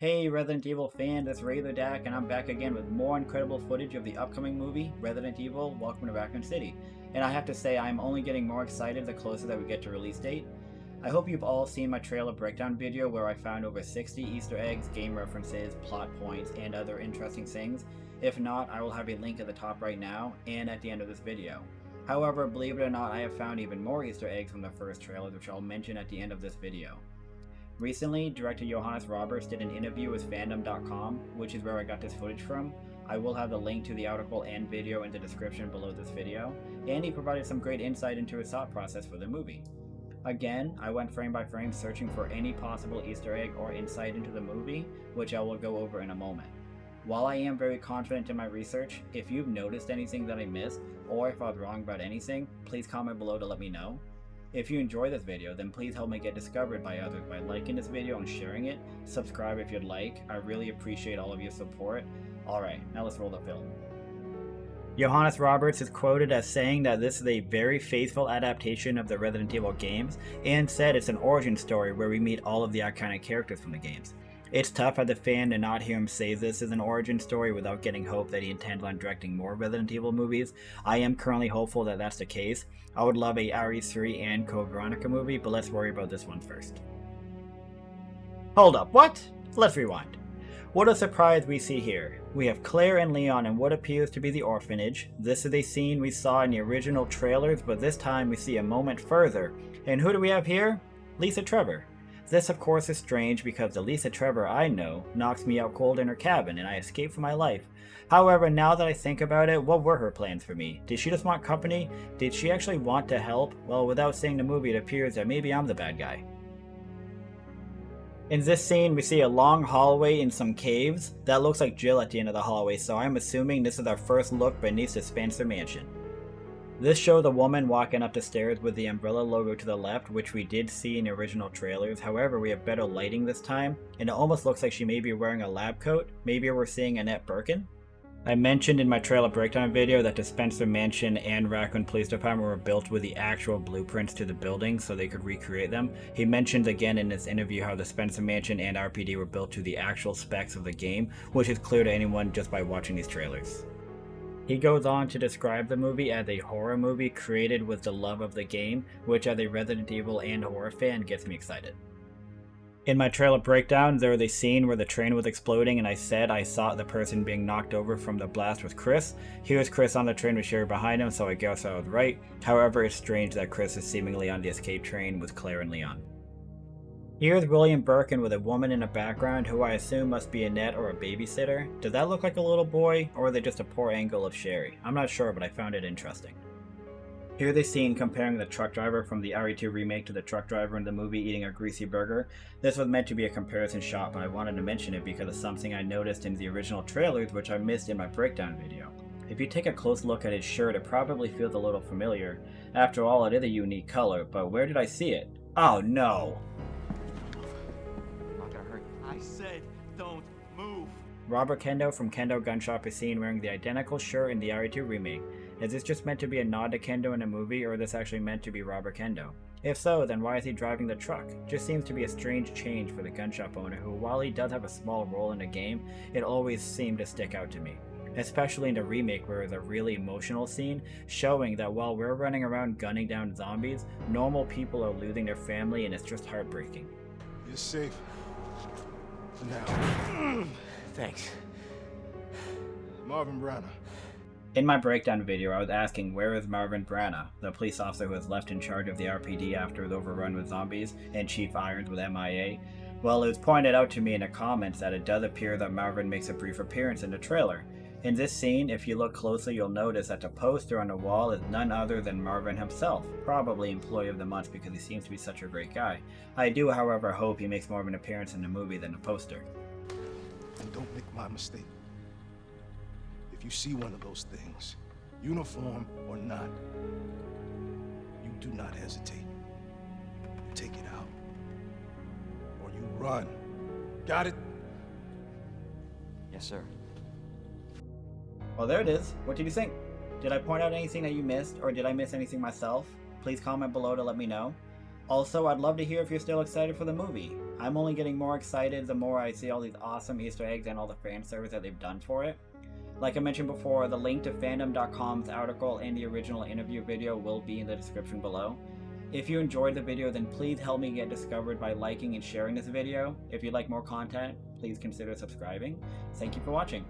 Hey Resident Evil fans, it's Razor Dak, and I'm back again with more incredible footage of the upcoming movie, Resident Evil Welcome to Raccoon City. And I have to say, I'm only getting more excited the closer that we get to release date. I hope you've all seen my trailer breakdown video where I found over 60 Easter eggs, game references, plot points, and other interesting things. If not, I will have a link at the top right now, and at the end of this video. However, believe it or not, I have found even more Easter eggs from the first trailer, which I'll mention at the end of this video. Recently, Director Johannes Roberts did an interview with fandom.com, which is where I got this footage from. I will have the link to the article and video in the description below this video, and he provided some great insight into his thought process for the movie. Again, I went frame by frame searching for any possible Easter egg or insight into the movie, which I will go over in a moment. While I am very confident in my research, if you've noticed anything that I missed, or if I was wrong about anything, please comment below to let me know. If you enjoy this video, then please help me get discovered by others by liking this video and sharing it. Subscribe if you'd like. I really appreciate all of your support. Alright, now let's roll the film. Johannes Roberts is quoted as saying that this is a very faithful adaptation of the Resident Evil games, and said it's an origin story where we meet all of the iconic characters from the games. It's tough as a fan to not hear him say this is an origin story without getting hope that he intends on directing more Resident Evil movies. I am currently hopeful that that's the case. I would love a RE3 and Code Veronica movie, but let's worry about this one first. Hold up, what? Let's rewind. What a surprise we see here. We have Claire and Leon in what appears to be the orphanage. This is a scene we saw in the original trailers, but this time we see a moment further. And who do we have here? Lisa Trevor. This of course is strange because the Lisa Trevor I know knocks me out cold in her cabin and I escape for my life. However, now that I think about it, what were her plans for me? Did she just want company? Did she actually want to help? Well, without seeing the movie, it appears that maybe I'm the bad guy. In this scene, we see a long hallway in some caves. That looks like Jill at the end of the hallway, so I'm assuming this is our first look beneath the Spencer mansion. This shows a woman walking up the stairs with the umbrella logo to the left, which we did see in the original trailers. However, we have better lighting this time, and it almost looks like she may be wearing a lab coat. Maybe we're seeing Annette Birkin? I mentioned in my trailer breakdown video that the Spencer Mansion and Raccoon Police Department were built with the actual blueprints to the buildings so they could recreate them. He mentioned again in this interview how the Spencer Mansion and RPD were built to the actual specs of the game, which is clear to anyone just by watching these trailers. He goes on to describe the movie as a horror movie created with the love of the game, which as a Resident Evil and horror fan gets me excited. In my trailer breakdown, there was a scene where the train was exploding and I said I saw the person being knocked over from the blast was Chris. Here's Chris on the train with Sherry behind him, so I guess I was right. However, it's strange that Chris is seemingly on the escape train with Claire and Leon. Here's William Birkin with a woman in the background who I assume must be Annette or a babysitter. Does that look like a little boy, or is it just a poor angle of Sherry? I'm not sure, but I found it interesting. Here's a scene comparing the truck driver from the RE2 remake to the truck driver in the movie eating a greasy burger. This was meant to be a comparison shot, but I wanted to mention it because of something I noticed in the original trailers which I missed in my breakdown video. If you take a close look at his shirt, it probably feels a little familiar. After all, it is a unique color, but where did I see it? Oh no! I said, don't move. Robert Kendo from Kendo Gun Shop is seen wearing the identical shirt in the RE2 remake. Is this just meant to be a nod to Kendo in a movie, or is this actually meant to be Robert Kendo? If so, then why is he driving the truck? Just seems to be a strange change for the gun shop owner who, while he does have a small role in the game, it always seemed to stick out to me. Especially in the remake where there's a really emotional scene showing that while we're running around gunning down zombies, normal people are losing their family and it's just heartbreaking. You're safe. For now. Thanks. Marvin Branagh. In my breakdown video, I was asking where is Marvin Branagh, the police officer who was left in charge of the RPD after it was overrun with zombies, and Chief Irons with MIA. Well, it was pointed out to me in the comments that it does appear that Marvin makes a brief appearance in the trailer. In this scene, if you look closely, you'll notice that the poster on the wall is none other than Marvin himself, probably Employee of the Month because he seems to be such a great guy. I do, however, hope he makes more of an appearance in the movie than the poster. And don't make my mistake. If you see one of those things, uniform or not, you do not hesitate. You take it out. Or you run. Got it? Yes, sir. Well, there it is. What did you think? Did I point out anything that you missed, or did I miss anything myself? Please comment below to let me know. Also, I'd love to hear if you're still excited for the movie. I'm only getting more excited the more I see all these awesome Easter eggs and all the fan service that they've done for it. Like I mentioned before, the link to fandom.com's article and the original interview video will be in the description below. If you enjoyed the video, then please help me get discovered by liking and sharing this video. If you'd like more content, please consider subscribing. Thank you for watching.